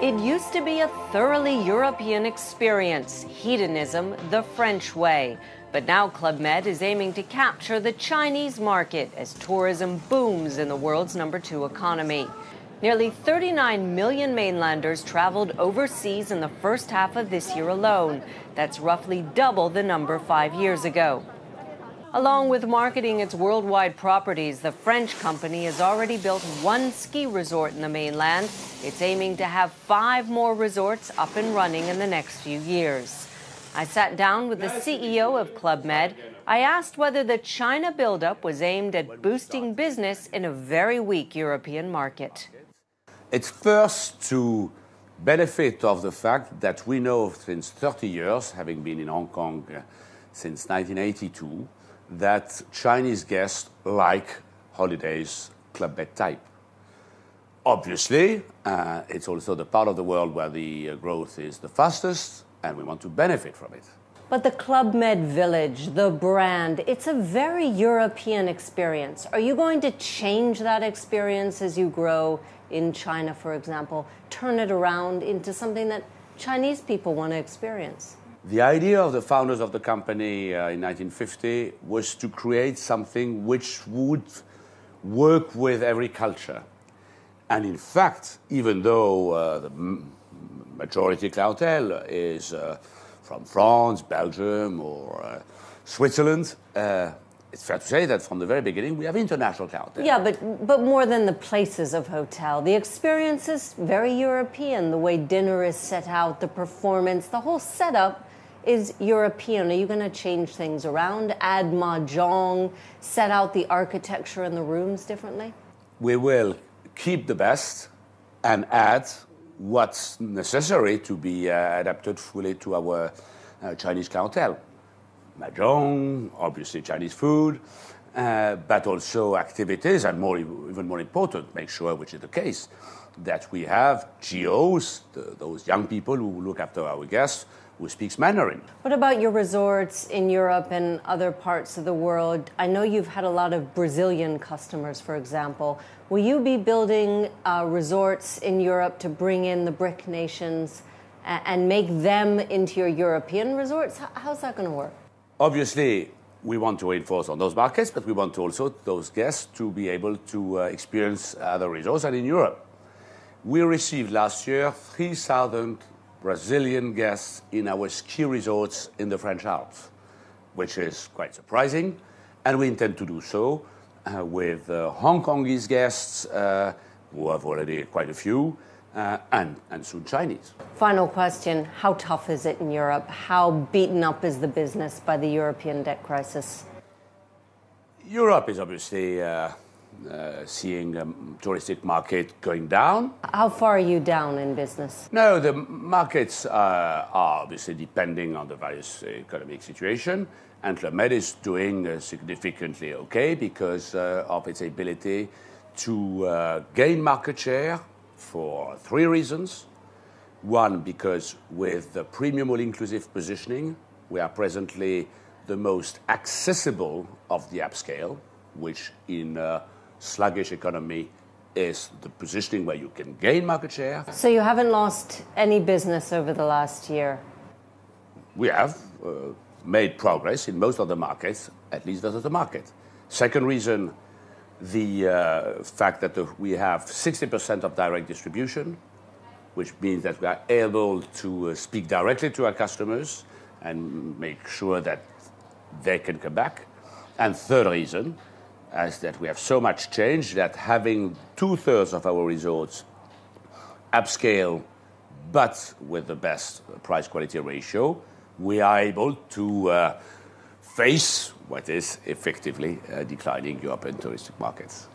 It used to be a thoroughly European experience, hedonism the French way. But now Club Med is aiming to capture the Chinese market as tourism booms in the world's #2 economy. Nearly 39 million mainlanders traveled overseas in the first half of this year alone. That's roughly double the number 5 years ago. Along with marketing its worldwide properties, the French company has already built 1 ski resort in the mainland. It's aiming to have 5 more resorts up and running in the next few years. I sat down with the CEO of Club Med. I asked whether the China buildup was aimed at boosting business in a very weak European market. It's first to benefit of the fact that we know since 30 years, having been in Hong Kong since 1982, that Chinese guests like holidays Club Med type. Obviously, it's also the part of the world where the growth is the fastest, and we want to benefit from it. But the Club Med Village, the brand, it's a very European experience. Are you going to change that experience as you grow in China, for example, turn it around into something that Chinese people want to experience? The idea of the founders of the company in 1950 was to create something which would work with every culture. And in fact, even though the majority clientele is from France, Belgium, or Switzerland, it's fair to say that from the very beginning we have international clientele. Yeah, but more than the places of hotel. The experience is very European. The way dinner is set out, the performance, the whole setup is European. Are you going to change things around, add mahjong, set out the architecture in the rooms differently? We will keep the best and add what's necessary to be adapted fully to our Chinese clientele. Mahjong, obviously Chinese food, but also activities, and even more important, make sure, which is the case, that we have GOs, those young people who look after our guests, who speaks Mandarin. What about your resorts in Europe and other parts of the world? I know you've had a lot of Brazilian customers, for example. Will you be building resorts in Europe to bring in the BRIC nations and make them into your European resorts? How's that going to work? Obviously, we want to reinforce on those markets, but we want also those guests to be able to experience other resorts. And in Europe, we received last year 3,000 Brazilian guests in our ski resorts in the French Alps, which is quite surprising. And we intend to do so with Hong Kongese guests, who have already quite a few, and soon Chinese. Final question. How tough is it in Europe? How beaten up is the business by the European debt crisis? Europe is obviously seeing the touristic market going down. How far are you down in business? No, the markets are obviously depending on the various economic situation, and Club Med is doing significantly okay because of its ability to gain market share for 3 reasons. One, because with the premium all-inclusive positioning, we are presently the most accessible of the upscale, which in sluggish economy is the positioning where you can gain market share. So you haven't lost any business over the last year? We have made progress in most of the markets, at least versus the market. Second reason, the fact that we have 60% of direct distribution, which means that we are able to speak directly to our customers and make sure that they can come back. And third reason, is that we have so much change that having 2/3 of our resorts upscale, but with the best price-quality ratio, we are able to face what is effectively declining European touristic markets.